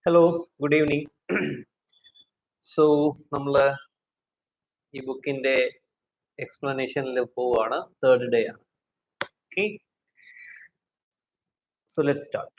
Hello good evening. So നമ്മൾ ഈ ബുക്കിന്റെ എക്സ്പ്ലനേഷനിൽ പോവുകയാണ്. തേർഡ് ഡേ ആണ്. Okay, so let start.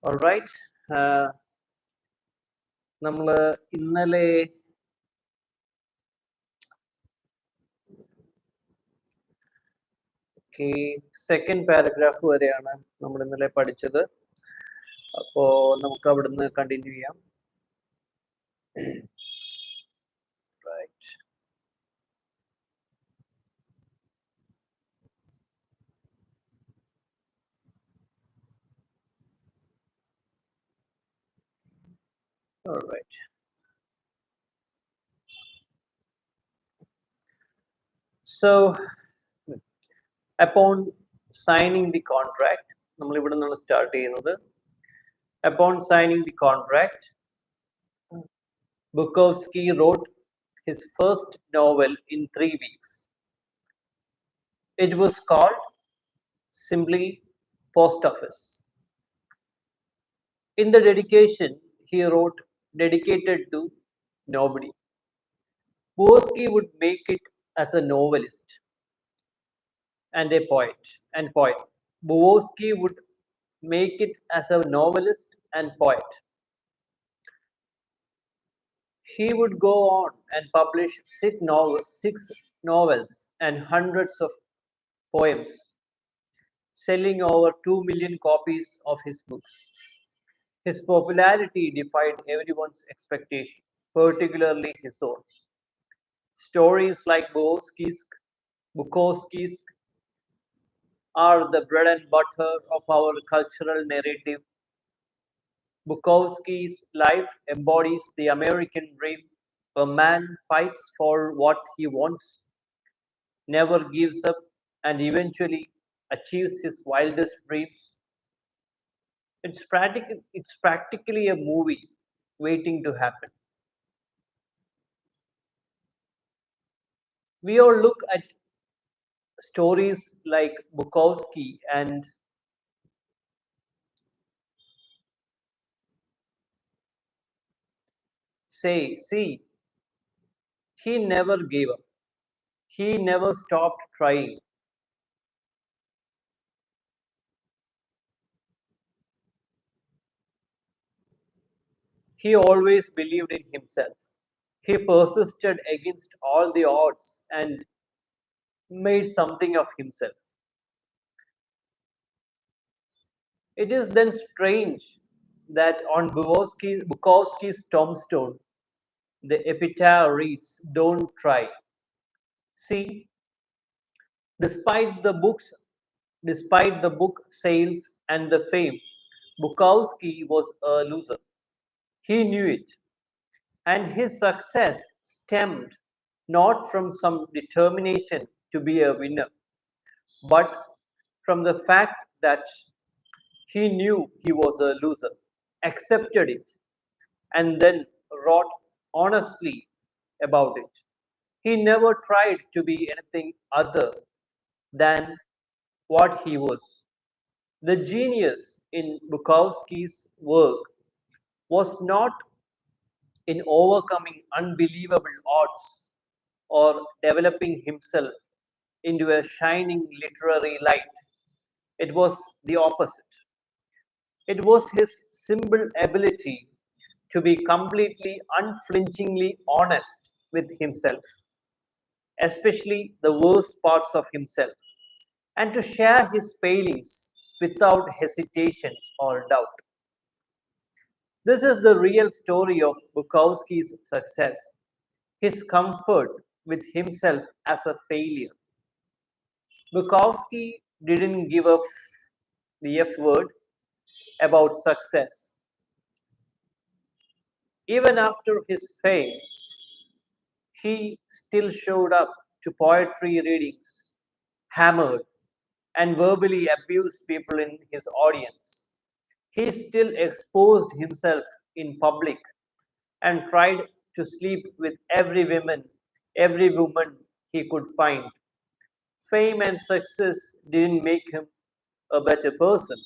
Alright, നമ്മൾ ഇന്നലെ സെക്കൻഡ് പാരഗ്രാഫ് വരെയാണ് നമ്മൾ ഇന്നലെ പഠിച്ചത്. അപ്പോ നമുക്ക് അവിടുന്ന് കണ്ടിന്യൂ ചെയ്യാം. Right, alright. So upon signing the contract, നമ്മൾ ഇവിടെ നിന്നാണ് സ്റ്റാർട്ട് ചെയ്യുന്നത്. Upon signing the contract, Bukowski wrote his first novel in 3 weeks. It was called simply Post Office. In the dedication, he wrote, dedicated to nobody. Bukowski would make it as a novelist and a poet. Bukowski would make it as a novelist and poet. He would go on and publish 6 novels and hundreds of poems, selling over 2 million copies of his books. His popularity defied everyone's expectation, particularly his own. Stories like Bukowski's are the bread and butter of our cultural narrative. Bukowski's life embodies the American dream. A man fights for what he wants, never gives up, and eventually achieves his wildest dreams. It's practically a movie waiting to happen. We all look at stories like Bukowski and say, see, he never gave up. He never stopped trying. He always believed in himself. He persisted against all the odds and made something of himself. It is then strange that on Bukowski's tombstone, the epitaph reads, "Don't try." See, despite the book sales and the fame, Bukowski was a loser. He knew it, and his success stemmed not from some determination to be a winner, but from the fact that he knew he was a loser, accepted it, and then wrote honestly about it. He never tried to be anything other than what he was. The genius in Bukowski's work was not in overcoming unbelievable odds or developing himself into a shining literary light. It was the opposite. It was his simple ability to be completely unflinchingly honest with himself, especially the worst parts of himself, and to share his failings without hesitation or doubt. This is the real story of Bukowski's success, his comfort with himself as a failure. Bukowski didn't give a the F word, about success. Even after his fame, he still showed up to poetry readings, hammered, and verbally abused people in his audience. He still exposed himself in public and tried to sleep with every woman he could find. Fame and success didn't make him a better person,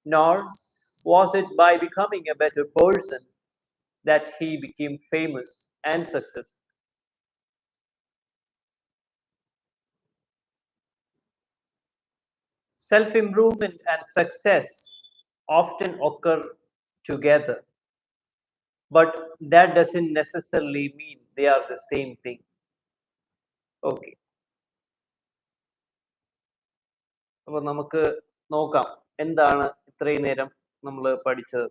nor was it by becoming a better person that he became famous and successful. Self improvement and success often occur together, but that doesn't necessarily mean they are the same thing. Okay, അപ്പോൾ നമുക്ക് നോക്കാം എന്താണ് ഇത്രയും നേരം നമ്മൾ പഠിച്ചത്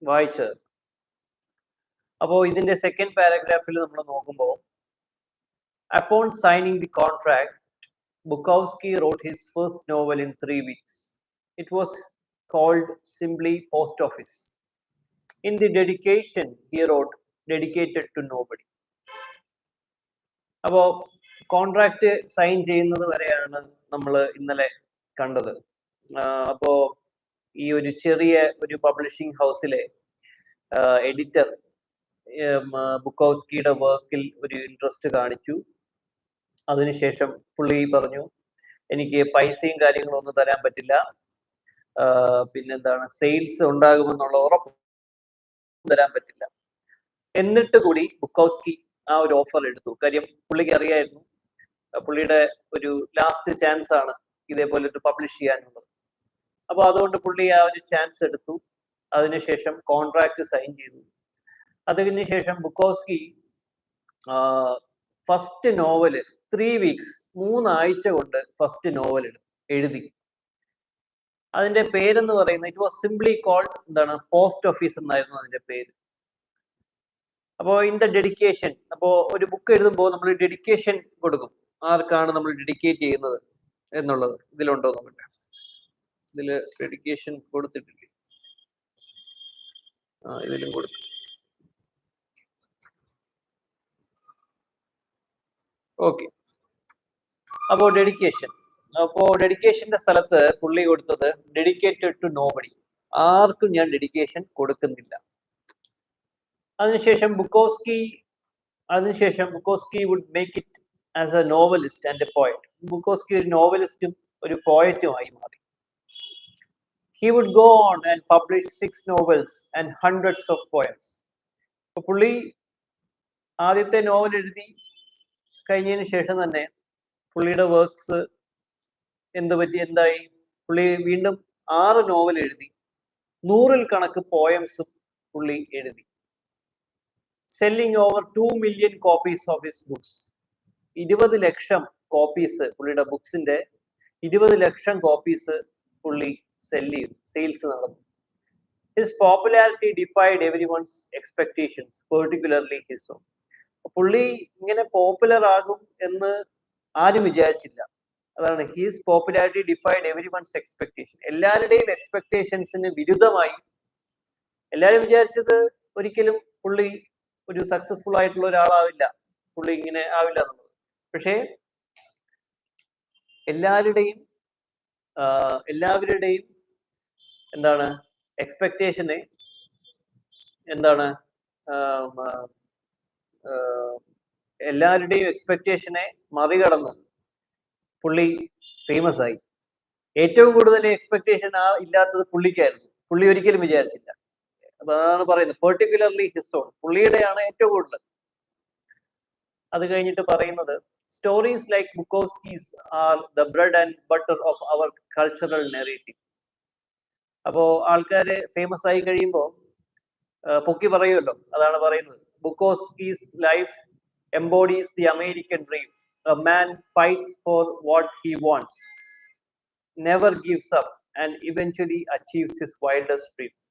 വായിച്ചത്. അപ്പോൾ ഇതിന്റെ സെക്കൻഡ് പാരഗ്രാഫിൽ നമ്മൾ നോക്കുമ്പോൾ, upon signing the contract, Bukowski wrote his first novel in 3 weeks. It was called simply Post Office. In the dedication, he wrote, dedicated to nobody. അപ്പോൾ കോൺട്രാക്ട് സൈൻ ചെയ്യുന്നത് വരെയാണ് നമ്മൾ ഇന്നലെ കണ്ടത്. അപ്പോൾ ഈ ഒരു ചെറിയ ഒരു പബ്ലിഷിംഗ് ഹൗസിലെ എഡിറ്റർ ബുക്കോസ്കിയുടെ വർക്കിൽ ഒരു ഇൻട്രസ്റ്റ് കാണിച്ചു. അതിനുശേഷം പുള്ളി പറഞ്ഞു, എനിക്ക് പൈസയും കാര്യങ്ങളും ഒന്നും തരാൻ പറ്റില്ല, പിന്നെന്താണ് സെയിൽസ് ഉണ്ടാകുമെന്നുള്ള ഉറപ്പ് തരാൻ പറ്റില്ല. എന്നിട്ട് കൂടി ബുക്കോസ്കി ആ ഒരു ഓഫർ എടുത്തു. കാര്യം പുള്ളിക്ക് അറിയായിരുന്നു പുള്ളിയുടെ ഒരു ലാസ്റ്റ് ചാൻസ് ആണ് ഇതേപോലെ ഒരു പബ്ലിഷ് ചെയ്യാനുള്ളത്. അപ്പൊ അതുകൊണ്ട് പുള്ളി ആ ഒരു ചാൻസ് എടുത്തു. അതിനുശേഷം കോൺട്രാക്ട് സൈൻ ചെയ്തു. അതിനുശേഷം ബുക്കോസ്കി ഫസ്റ്റ് നോവല് 3 weeks 3 ആഴ്ച കൊണ്ട് ഫസ്റ്റ് നോവൽ എഴുതി. അതിന്റെ പേരെന്ന് പറയുന്നത് ഇറ്റ് വാസ് സിംപ്ലി കോൾഡ് എന്താണ്, പോസ്റ്റ് ഓഫീസ് എന്നായിരുന്നു അതിന്റെ പേര്. അപ്പോൾ ഇൻ ദ ഡെഡിക്കേഷൻ, അപ്പോൾ ഒരു ബുക്ക് എഴുതുമ്പോൾ നമ്മൾ ഡെഡിക്കേഷൻ കൊടുക്കും. ആർക്കാണ് നമ്മൾ ഡെഡിക്കേറ്റ് ചെയ്യുന്നത് എന്നുള്ളത് ഇതിലുണ്ടോ നോക്കട്ടെ. ഇതിൽ ഡെഡിക്കേഷൻ കൊടുത്തിട്ടില്ലേ? ഇതിലും കൊടുത്തു. ഓക്കെ, അപ്പോൾ ഡെഡിക്കേഷൻ. അപ്പോൾ ഡെഡിക്കേഷന്റെ സ്ഥലത്ത് പുള്ളി കൊടുത്തത് ഡെഡിക്കേറ്റഡ് ടു നോബഡി, ആർക്കും ഞാൻ ഡെഡിക്കേഷൻ കൊടുക്കുന്നില്ല. അതിനുശേഷം Bukowski would make it as a novelist and a poet. Bukowski ഒരു നോവലിസ്റ്റും ഒരു പോയറ്റുമായി മാറി. He would go on and publish 6 novels and hundreds of poems. അപ്പോൾ പുള്ളി ആദ്യത്തെ നോവൽ എഴുതി കഴിഞ്ഞതിന് ശേഷം തന്നെ പുള്ളിയുടെ വർക്ക്സ് എന്തായി, പുള്ളി വീണ്ടും 6 നോവൽ എഴുതി, 100 കണക്ക് പോയംസും പുള്ളി എഴുതി. Selling over 2 million copies of his books. 20 lakh copies പുള്ളിയുടെ ബുക്സിന്റെ 20 ലക്ഷം കോപ്പീസ് പുള്ളി സെയിൽസ് നടന്നു. His popularity defied everyone's expectations, particularly his own. പുള്ളി ഇങ്ങനെ പോപ്പുലർ ആകും എന്ന് ആരും വിചാരിച്ചില്ല. അതാണ്, ഹിസ് പോപ്പുലാരിറ്റി ഡിഫൈഡ് എവരിവൺസ് എക്സ്പെക്ടേഷൻ. എല്ലാവരുടെയും എക്സ്പെക്ടേഷൻസിന് വിരുദ്ധമായി. എല്ലാവരും വിചാരിച്ചത് ഒരിക്കലും പുള്ളി ഒരു സക്സസ്ഫുൾ ആയിട്ടുള്ള ഒരാളാവില്ല, പുള്ളി ഇങ്ങനെ ആവില്ല എന്നുള്ളത്. പക്ഷേ എല്ലാവരുടെയും എന്താണ് എക്സ്പെക്ടേഷനെ എല്ലാവരുടെയും എക്സ്പെക്ടേഷനെ മറികടന്ന് പുള്ളി ഫേമസ് ആയി. ഏറ്റവും കൂടുതൽ എക്സ്പെക്ടേഷൻ ഇല്ലാത്തത് പുള്ളിക്കായിരുന്നു. പുള്ളി ഒരിക്കലും വിചാരിച്ചില്ല. അതാണ് പറയുന്നത്, പെർട്ടിക്കുലർലി ഹിസ് ഓൺ, പുള്ളിയുടെയാണ് ഏറ്റവും കൂടുതൽ. അത് കഴിഞ്ഞിട്ട് പറയുന്നത്, stories like Bukowski's are the bread and butter of our cultural narrative. അപ്പോ ആൾക്കാര് ഫേമസ് ആയി കഴിയുമ്പോൾ പൊക്കി പറയുമല്ലോ, അതാണ് പറയുന്നത്, Bukowski's life embodies the American dream. A man fights for what he wants, never gives up, and eventually achieves his wildest dreams.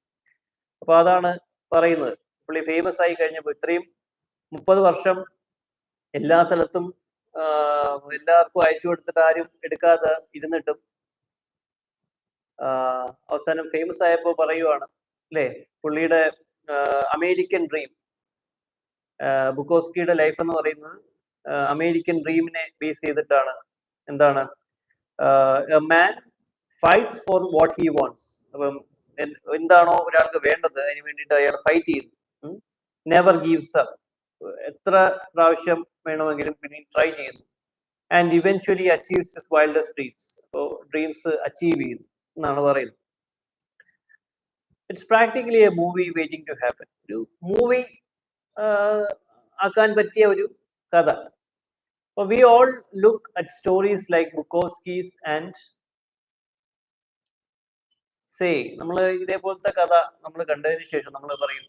അപ്പൊ അതാണ് പറയുന്നത്. പുള്ളി ഫേമസ് ആയി കഴിഞ്ഞപ്പോൾ ഇത്രയും 30 വർഷം എല്ലാ സ്ഥലത്തും എല്ലാവർക്കും അയച്ചു കൊടുത്തിട്ട് ആരും എടുക്കാതെ ഇരുന്നിട്ടും അവസാനം ഫേമസ് ആയപ്പോൾ പറയുവാണ് അല്ലേ, പുള്ളിയുടെ അമേരിക്കൻ ഡ്രീം, ബുക്കോസ്കിയുടെ ലൈഫ് എന്ന് പറയുന്നത് അമേരിക്കൻ ഡ്രീമിനെ ബേസ് ചെയ്തിട്ടാണ്. എന്താണ്, a man fights for what he wants. അപ്പം എന്താണോ ഒരാൾക്ക് വേണ്ടത് അതിന് വേണ്ടിയിട്ട് അയാൾ ഫൈറ്റ് ചെയ്യുന്നു. Never gives up. എത്ര പ്രാവശ്യം വേണമെങ്കിലും പിന്നെ ട്രൈ ചെയ്യുന്നു. And eventually achieves his wildest dreams. അപ്പോൾ ഡ്രീംസ് അച്ചീവ് ചെയ്യുന്നു എന്നാണ് പറയുന്നത്. It's practically a movie waiting to happen. ഒരു മൂവി ആക്കാൻ പറ്റിയ ഒരു കഥ. അപ്പോൾ we all look at stories like Bukowski's and say, നമ്മൾ ഇതേപോലത്തെ കഥ നമ്മൾ കണ്ടതിന് ശേഷം നമ്മൾ പറയും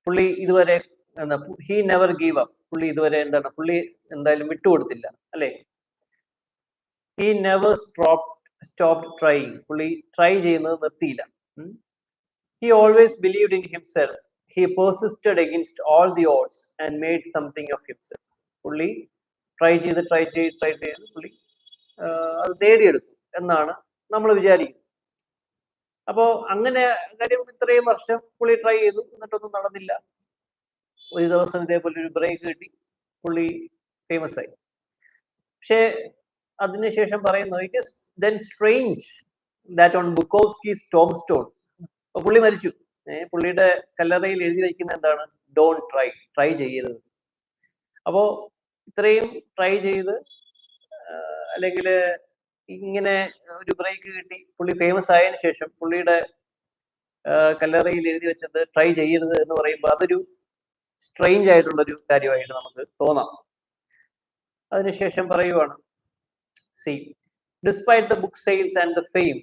പുള്ളി ഇതുവരെ എന്താ, ഹി നെവർ ഗീവ് അപ്പ്. പുള്ളി ഇതുവരെ എന്താണ്, പുള്ളി എന്തായാലും വിട്ടുകൊടുത്തില്ല അല്ലേ. He never stopped trying. പുള്ളി ട്രൈ ചെയ്യുന്നത് നിർത്തിയില്ല. He always believed in himself. He persisted against all the odds and made something of himself. പുള്ളി ട്രൈ ചെയ്ത് പുള്ളി അത് നേടിയെടുത്തു എന്നാണ് നമ്മൾ വിചാരിക്കുന്നത്. അപ്പോൾ അങ്ങനെ കാര്യം ഇത്രയും വർഷം പുള്ളി ട്രൈ ചെയ്തു, എന്നിട്ടൊന്നും നടന്നില്ല. ഒരു ദിവസം ഇതേപോലെ ഒരു ബ്രേക്ക് കിട്ടി, പുള്ളി ഫേമസ് ആയി. പക്ഷേ അതിനുശേഷം പറയുന്നത് it is then strange that on Bukowski's tombstone. അപ്പൊ പുള്ളി മരിച്ചു. പുള്ളിയുടെ കല്ലറയിൽ എഴുതി വയ്ക്കുന്ന എന്താണ്, ഡോണ്ട് ട്രൈ ചെയ്യരുത്. അപ്പോ ഇത്രയും ട്രൈ ചെയ്ത് അല്ലെങ്കിൽ ഇങ്ങനെ ഒരു ബ്രേക്ക് കിട്ടി പുള്ളി ഫേമസ് ആയതിനു ശേഷം പുള്ളിയുടെ കല്ലറയിൽ എഴുതി വെച്ചത് ട്രൈ ചെയ്യരുത് എന്ന് പറയുമ്പോൾ അതൊരു സ്ട്രേഞ്ച് ആയിട്ടുള്ളൊരു കാര്യമായിട്ട് നമുക്ക് തോന്നാം. അതിനുശേഷം പറയുവാണ്, see despite the book sales and the fame,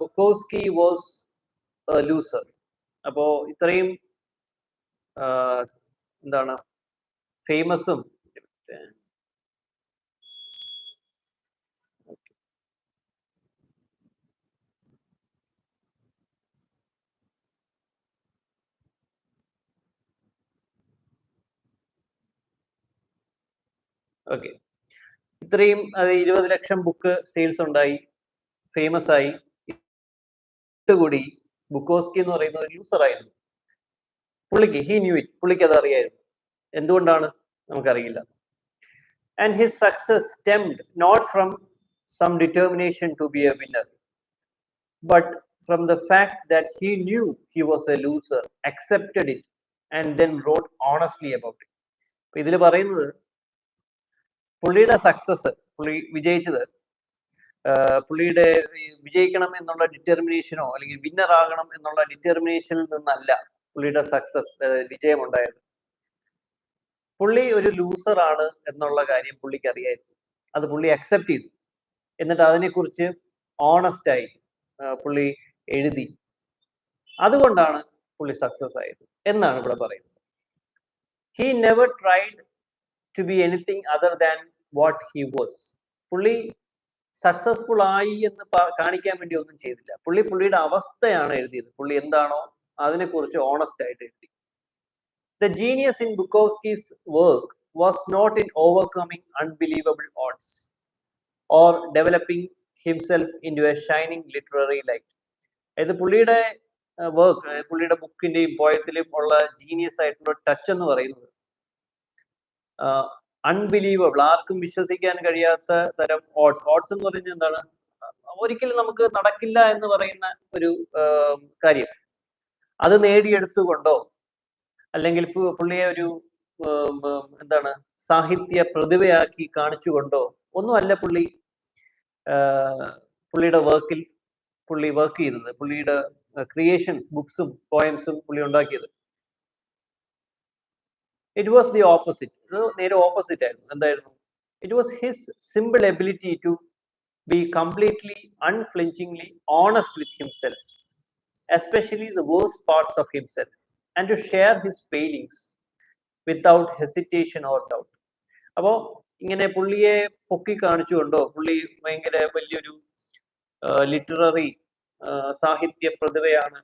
Bukowski was a loser. അപ്പോ ഇത്രയും എന്താണ് ഫേമസും ഓക്കെ, ഇത്രയും 20 ലക്ഷം ബുക്ക് സെയിൽസ് ഉണ്ടായി, ഫേമസ് ആയി. കൂടി ബുക്കോസ്കി എന്ന് പറയുന്ന ഒരു യൂസർ ആയിരുന്നു. പുള്ളിക്ക് ഹി ന്യൂ ഇറ്റ്, പുള്ളിക്ക് അത് അറിയായിരുന്നു. എന്തുകൊണ്ടാണ് നമുക്കറിയില്ല. And his success stemmed not from some determination to be a winner, but from the fact that he knew he was a loser, accepted it and then wrote honestly about it. അപ്പൊ ഇതിൽ പറയുന്നത് പുള്ളിയുടെ success, പുള്ളി വിജയിച്ചത് പുള്ളിയുടെ വിജയിക്കണം എന്നുള്ള ഡിറ്റർമിനേഷനോ അല്ലെങ്കിൽ വിന്നർ ആകണം എന്നുള്ള ഡിറ്റർമിനേഷനിൽ നിന്നല്ല പുള്ളിയുടെ സക്സസ്, വിജയം ഉണ്ടായത്. പുള്ളി ഒരു ലൂസർ ആണ് എന്നുള്ള കാര്യം പുള്ളിക്ക് അറിയായിരുന്നു. അത് പുള്ളി അക്സെപ്റ്റ് ചെയ്തു. എന്നിട്ട് അതിനെക്കുറിച്ച് ഓണസ്റ്റ് ആയി പുള്ളി എഴുതി. അതുകൊണ്ടാണ് പുള്ളി സക്സസ് ആയത് എന്നാണ് ഇവിടെ പറയുന്നത്. He never tried to be anything other than what he was. പുള്ളി സക്സസ്ഫുൾ ആയി എന്ന് കാണിക്കാൻ വേണ്ടി ഒന്നും ചെയ്തില്ല. പുള്ളിയുടെ അവസ്ഥയാണ് എഴുതിയത്. പുള്ളി എന്താണോ അതിനെക്കുറിച്ച് ഓണസ്റ്റ് ആയിട്ട് എഴുതി. The genius in Bukowski's work was not in overcoming unbelievable odds or developing himself into a shining literary light. ഇത് പുള്ളിയുടെ വർക്ക്, പുള്ളിയുടെ ബുക്കിന്റെയും പോയത്തിലും ഉള്ള ജീനിയസ് ആയിട്ടുള്ള ടച്ച് എന്ന് പറയുന്നത് അൺബിലീവബിൾ, ആർക്കും വിശ്വസിക്കാൻ കഴിയാത്ത തരം ഓഡ്സ് എന്ന് പറയുന്നത് എന്താണ്, ഒരിക്കലും നമുക്ക് നടക്കില്ല എന്ന് പറയുന്ന ഒരു കാര്യം, അത് നേടിയെടുത്തുകൊണ്ടോ അല്ലെങ്കിൽ പുള്ളിയെ ഒരു എന്താണ് സാഹിത്യ പ്രതിഭയാക്കി കാണിച്ചുകൊണ്ടോ ഒന്നുമല്ല പുള്ളിയുടെ വർക്കിൽ പുള്ളി വർക്ക് ചെയ്തത്. പുള്ളിയുടെ ക്രിയേഷൻസ്, ബുക്സും പോയംസും പുള്ളി ഉണ്ടാക്കിയത്. It was the opposite. നേരെ ഓപ്പോസിറ്റ് ആയിരുന്നു. എന്തായിരുന്നു? It was his simple ability to be completely unflinchingly honest with himself, especially the worst parts of himself, and to share his feelings without hesitation or doubt. അപ്പോൾ ഇങ്ങനെ പുള്ളിയെ പൊക്കി കാണിച്ചുകൊണ്ടോ പുള്ളി ഭയങ്കര വലിയൊരു ലിറ്റററി സാഹിത്യ പ്രതിഭയാണ്,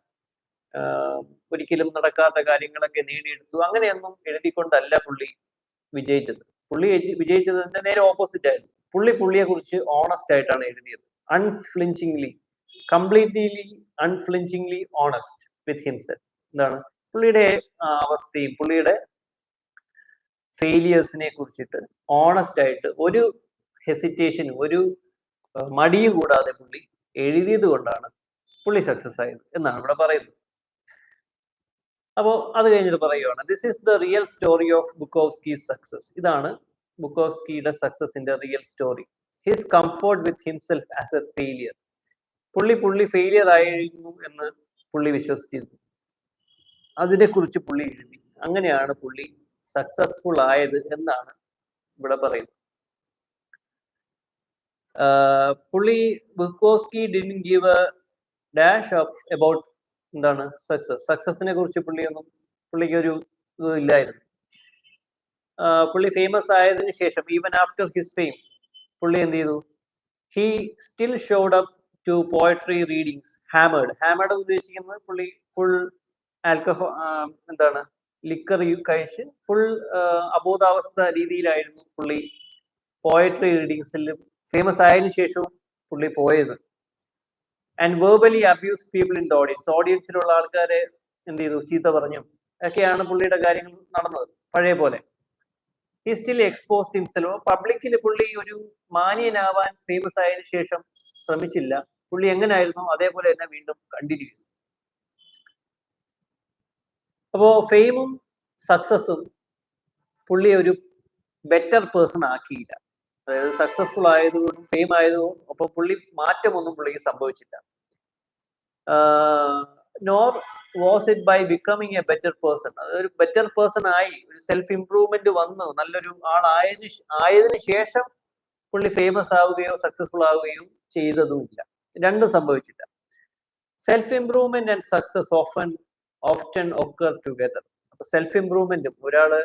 ഒരിക്കലും നടക്കാത്ത കാര്യങ്ങളൊക്കെ നേടിയെടുത്തു, അങ്ങനെയൊന്നും എഴുതിക്കൊണ്ടല്ല പുള്ളി വിജയിച്ചത്. പുള്ളി വിജയിച്ചതിന്റെ നേരെ ഓപ്പോസിറ്റ് ആയിരുന്നു. പുള്ളിയെ കുറിച്ച് ഓണസ്റ്റ് ആയിട്ടാണ് എഴുതിയത്. അൺഫ്ലിഞ്ചിങ്ലി completely unflinchingly honest with himself. എന്താണ് പുള്ളിയുടെ അവസ്ഥയും പുള്ളിയുടെ ഫെയിലിയേഴ്സിനെ കുറിച്ചിട്ട് ഓണസ്റ്റ് ആയിട്ട് ഒരു ഹെസിറ്റേഷനും ഒരു മടിയും കൂടാതെ പുള്ളി എഴുതിയത് കൊണ്ടാണ് പുള്ളി സക്സസ് ആയത് എന്നാണ് ഇവിടെ പറയുന്നത്. അപ്പോൾ അത് കഴിഞ്ഞിട്ട് പറയുകയാണ്, this is the real story of Bukowski's success. ഇതാണ് ബുക്കോവ്സ്കിയുടെ സക്സസിന്റെ real story. His comfort with himself as a failure. പുള്ളി ഫെയിലിയർ ആയിരുന്നു എന്ന് പുള്ളി വിശ്വസിച്ചിരുന്നു. അതിനെക്കുറിച്ച് പുള്ളി എഴുതി. അങ്ങനെയാണ് പുള്ളി സക്സസ്ഫുൾ ആയത് എന്നാണ് ഇവിടെ പറയുന്നത്. പുള്ളി Bukowski didn't give a dash of about എന്താണ് സക്സസിനെ കുറിച്ച് പുള്ളിക്ക് ഒരു ഇല്ലായിരുന്നു. പുള്ളി ഫേമസ് ആയതിനു ശേഷം, ഈവൻ ആഫ്റ്റർ ഹിസ് ഫെയിം, പുള്ളി എന്ത് ചെയ്തു? He still showed up to poetry readings hammered ഉദ്ദേശിക്കുന്നത് പുള്ളി ഫുൾ എന്താണ് ലിക്കർ കഴിച്ച് ഫുൾ അബോധാവസ്ഥ രീതിയിലായിരുന്നു പുള്ളി പോയട്രി റീഡിങ്സിലും ഫേമസ് ആയതിനു ശേഷവും പുള്ളി പോയത്. And verbally abuse people in the ഓഡിയൻസിലുള്ള ആൾക്കാരെ എന്ത് ചെയ്തു? ചീത്ത പറഞ്ഞു. ഒക്കെയാണ് പുള്ളിയുടെ കാര്യങ്ങൾ നടന്നത് പഴയ പോലെ. He still exposed himself. പബ്ലിക്കിൽ പുള്ളി ഒരു മാന്യനാവാൻ ഫേമസ് ആയതിനു ശേഷം ശ്രമിച്ചില്ല. പുള്ളി എങ്ങനെയായിരുന്നു അതേപോലെ തന്നെ വീണ്ടും കണ്ടിന്യൂ ചെയ്തു. അപ്പോ ഫെയിമും സക്സസും പുള്ളി ഒരു ബെറ്റർ പേഴ്സൺ ആക്കിയില്ല. അതായത് സക്സസ്ഫുൾ ആയതുകൊണ്ടും ഫെയിം ആയതുകൊണ്ടും അപ്പൊ പുള്ളി മാറ്റമൊന്നും പുള്ളിക്ക് സംഭവിച്ചില്ല. Nor was it by becoming a better person. അതൊരു ബെറ്റർ പേഴ്സൺ ആയി, ഒരു സെൽഫ് ഇംപ്രൂവ്മെന്റ് വന്നു, നല്ലൊരു ആയതിനു ശേഷം പുള്ളി ഫേമസ് ആവുകയോ സക്സസ്ഫുൾ ആവുകയോ ചെയ്തതുമില്ല. രണ്ടും സംഭവിച്ചില്ല. Self improvement and success often occur together. അപ്പൊ സെൽഫ് ഇംപ്രൂവ്മെന്റും ഒരാള്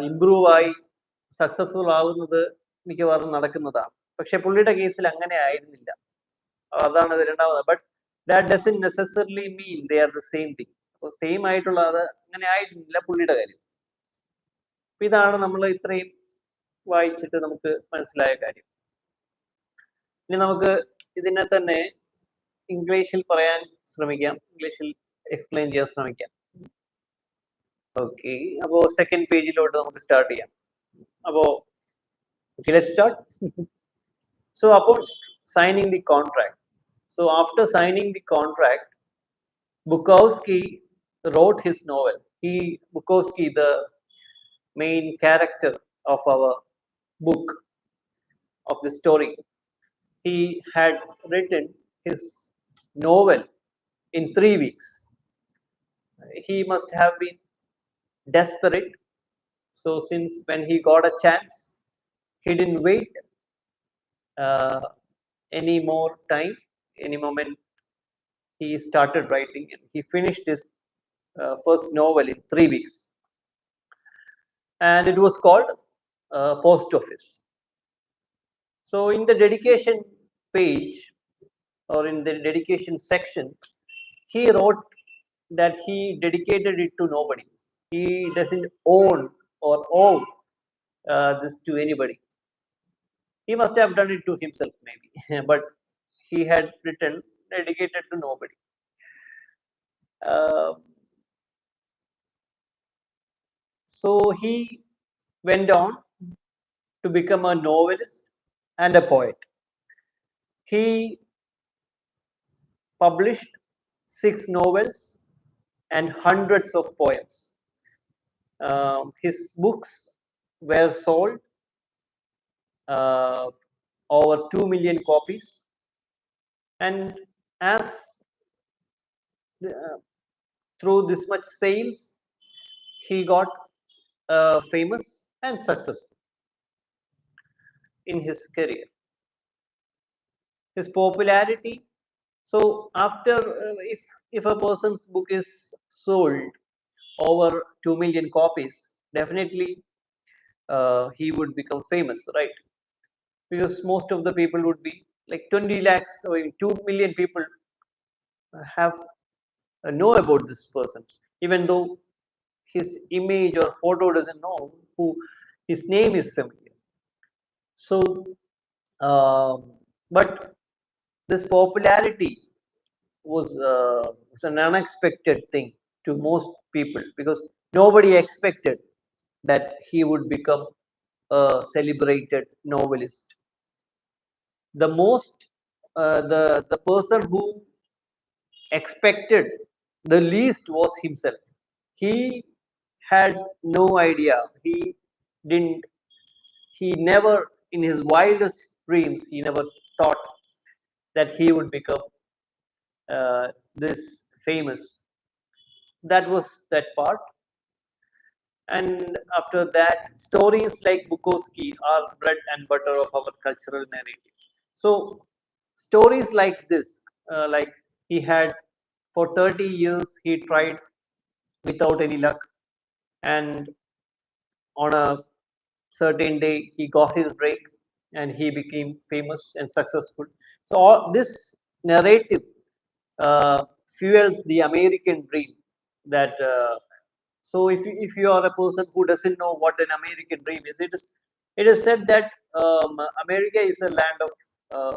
ഇംപ്രൂവ് ആയി സക്സസ്ഫുൾ ആവുന്നത് മിക്കവാറും നടക്കുന്നതാണ്. പക്ഷെ പുള്ളിയുടെ കേസിൽ അങ്ങനെ ആയിരുന്നില്ല. അതാണ് ഇത് രണ്ടാമത്. But that doesn't necessarily mean they are the same thing. അപ്പോൾ സെയിം ആയിട്ടുള്ള അത് അങ്ങനെ ആയിരുന്നില്ല പുള്ളിയുടെ കാര്യം. ഇതാണ് നമ്മൾ ഇത്രയും വായിച്ചിട്ട് നമുക്ക് മനസ്സിലായ കാര്യം. ഇനി നമുക്ക് ഇതിനെ തന്നെ ഇംഗ്ലീഷിൽ പറയാൻ ശ്രമിക്കാം, ഇംഗ്ലീഷിൽ എക്സ്പ്ലെയിൻ ചെയ്യാൻ ശ്രമിക്കാം. ഓക്കെ, അപ്പോ സെക്കൻഡ് പേജിലോട്ട് നമുക്ക് സ്റ്റാർട്ട് ചെയ്യാം. അപ്പോ let's start. So upon signing the contract, so after signing the contract, Bukowski wrote his novel. Bukowski, the main character of our book, of the story, he had written his novel in 3 weeks. He must have been desperate. So since when he got a chance, he didn't wait any more time, any moment. He started writing and he finished his first novel in 3 weeks. And it was called Post Office. So in the dedication page, or in the dedication section, he wrote that he dedicated it to nobody. He doesn't own or owe this to anybody. He must have done it to himself maybe, but he had written dedicated to nobody. So he went on to become a novelist and a poet. He published 6 novels and hundreds of poems. His books were sold over 2 million copies, and as through this much sales, he got famous and successful in his career. His popularity, so after if a person's book is sold over 2 million copies, definitely he would become famous, right? Because most of the people would be like 20 lakhs or 2 million people have know about this person, even though his image or photo doesn't know, who his name is familiar. So but This popularity was an unexpected thing to most people because nobody expected that he would become a celebrated novelist. The most, the person who expected the least was himself. He had no idea. Didn't. He never, in his wildest dreams, he never thought that he would become this famous. That was that part. And after that, stories like Bukowski are bread and butter of our cultural narrative. So, stories like this, like he had for 30 years, he tried without any luck, and on a certain day, he got his break and he became famous and successful. So, all this narrative uh, fuels the American dream that so if you are a person who doesn't know what an American dream is, it is said that America is a land of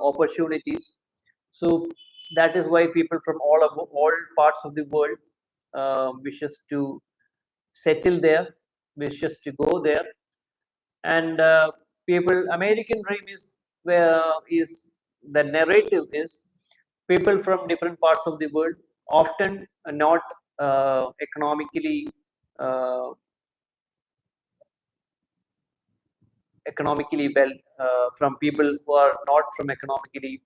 opportunities. So that is why people from all parts of the world wishes to settle there, wishes to go there, and people American dream is where is the narrative is people from different parts of the world, often not uh, economically well, from people who are not from economically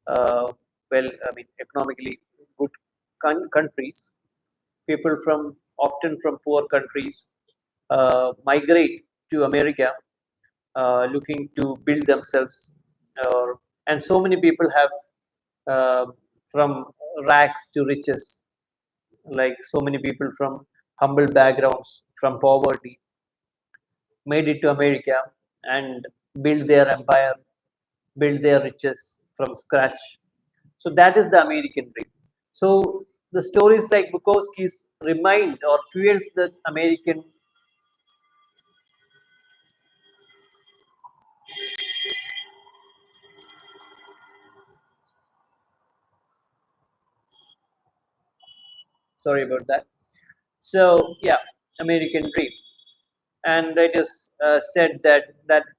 well, I mean economically good countries. People from often from poor countries migrate to America, looking to build themselves, and so many people have uh, from rags to riches, like so many people from humble backgrounds, from poverty, made it to America and build their empire, build their riches from scratch. So that is the American dream. So the stories like Bukowski's remind or fuels the American. Sorry about that. So yeah, American dream, and it is said that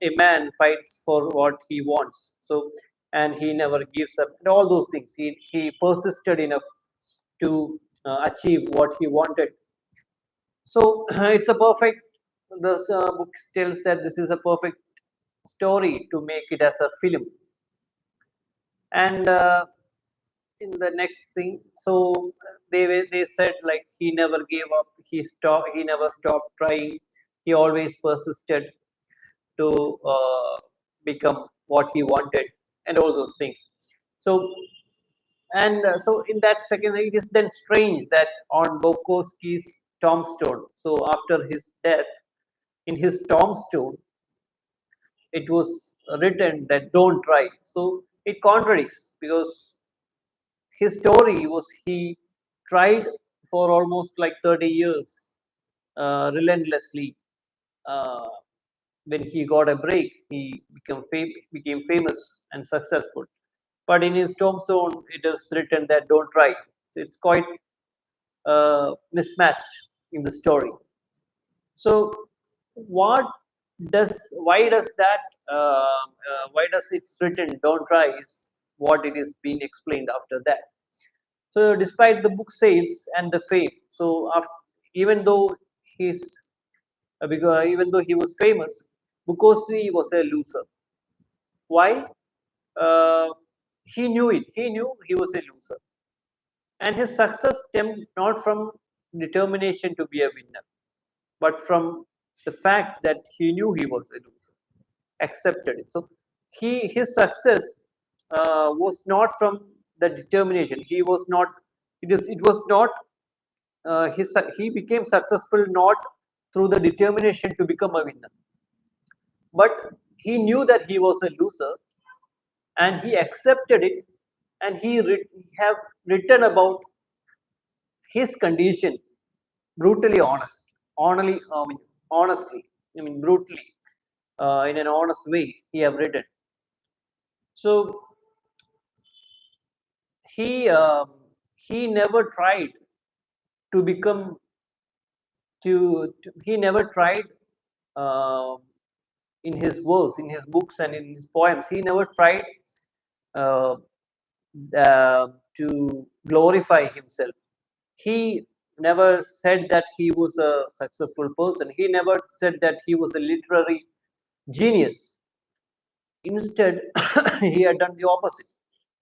a man fights for what he wants. So and he never gives up. And all those things. He persisted enough to achieve what he wanted. So it's a perfect. This book tells that this is a perfect story to make it as a film. And in the next thing, so they said like he never gave up. He never stopped trying. He always persisted to become what he wanted, and all those things. So and so in that second, it is then strange that on Bukowski's tombstone, so after his death, in his tombstone, it was written that don't try. So it contradicts because his story was he tried for almost like 30 years relentlessly. Uh, when he got a break, he became famous and successful. But in his tombstone, it is written that don't try. It's quite mismatch in the story. So, what why does that why does it's written don't try is what it is being explained after that. So, despite the book sales and the fame, so after, even though he's because even though he was famous, Bukowski was a loser. Why? Uh, he knew it. He knew he was a loser, and his success stemmed not from determination to be a winner, but from the fact that he knew he was a loser, accepted it. So his success was not from the determination. He was not. It was not he became successful not through the determination to become a winner, but he knew that he was a loser and he accepted it, and have written about his condition brutally honest, honestly, I mean brutally, in an honest way. He have written. So he he never tried to become he never tried uh, in his works, in his books, and in his poems. He never tried uh, to glorify himself. He never said that he was a successful person. He never said that he was a literary genius. Instead, he had done the opposite.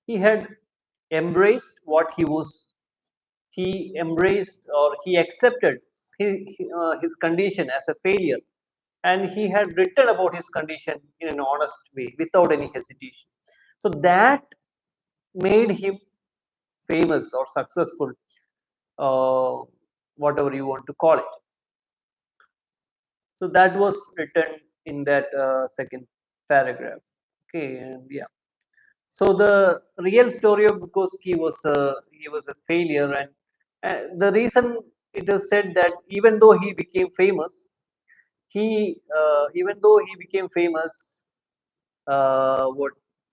He had embraced what he was. He embraced, or he accepted his condition as a failure, and he had written about his condition in an honest way without any hesitation. So that made him famous or successful, uh, whatever you want to call it. So that was written in that second paragraph. Okay, and yeah. So the real story of Bukowski was he was a failure, and the reason it is said that even though he became famous, even though he became famous, what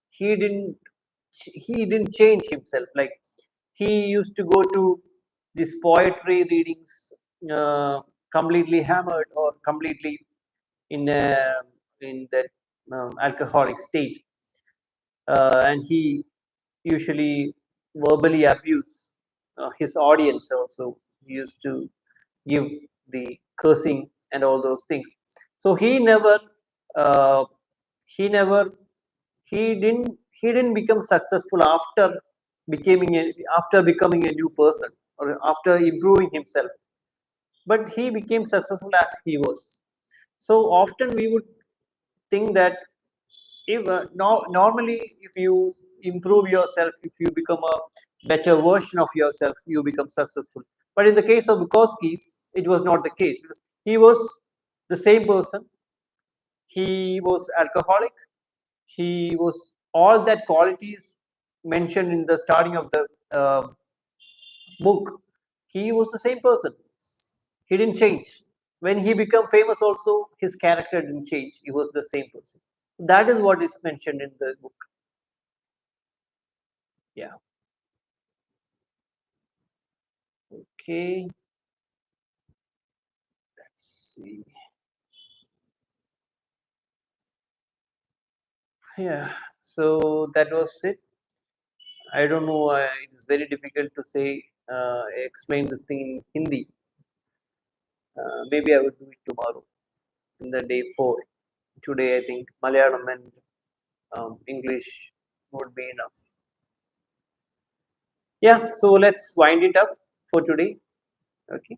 he didn't change himself. Like, he used to go to these poetry readings, completely hammered or completely in that alcoholic state, and he usually verbally abuse his audience also. He used to give the cursing and all those things. So uh, he never he didn't become successful after becoming a new person or after improving himself, but he became successful as he was. So often we would think that if normally if you improve yourself, if you become a better version of yourself, you become successful. But in the case of Bukowski, it was not the case, because he was the same person. He was alcoholic. He was all that qualities mentioned in the starting of the book. He was the same person. He didn't change. When he became famous also, his character didn't change. He was the same person. That is what is mentioned in the book. Yeah. Okay. Let's see. Yeah. So that was it. I don't know. It is very difficult to say, explain this thing in Hindi. Maybe I will do it tomorrow in the day four. Today, I think Malayalam and English would be enough. Yeah. So let's wind it up for today. Okay.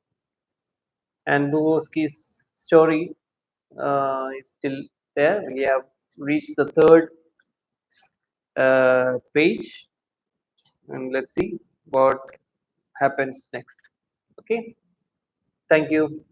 And Bukowski's story is still there. We have reached the third page, and let's see what happens next. Okay. Thank you.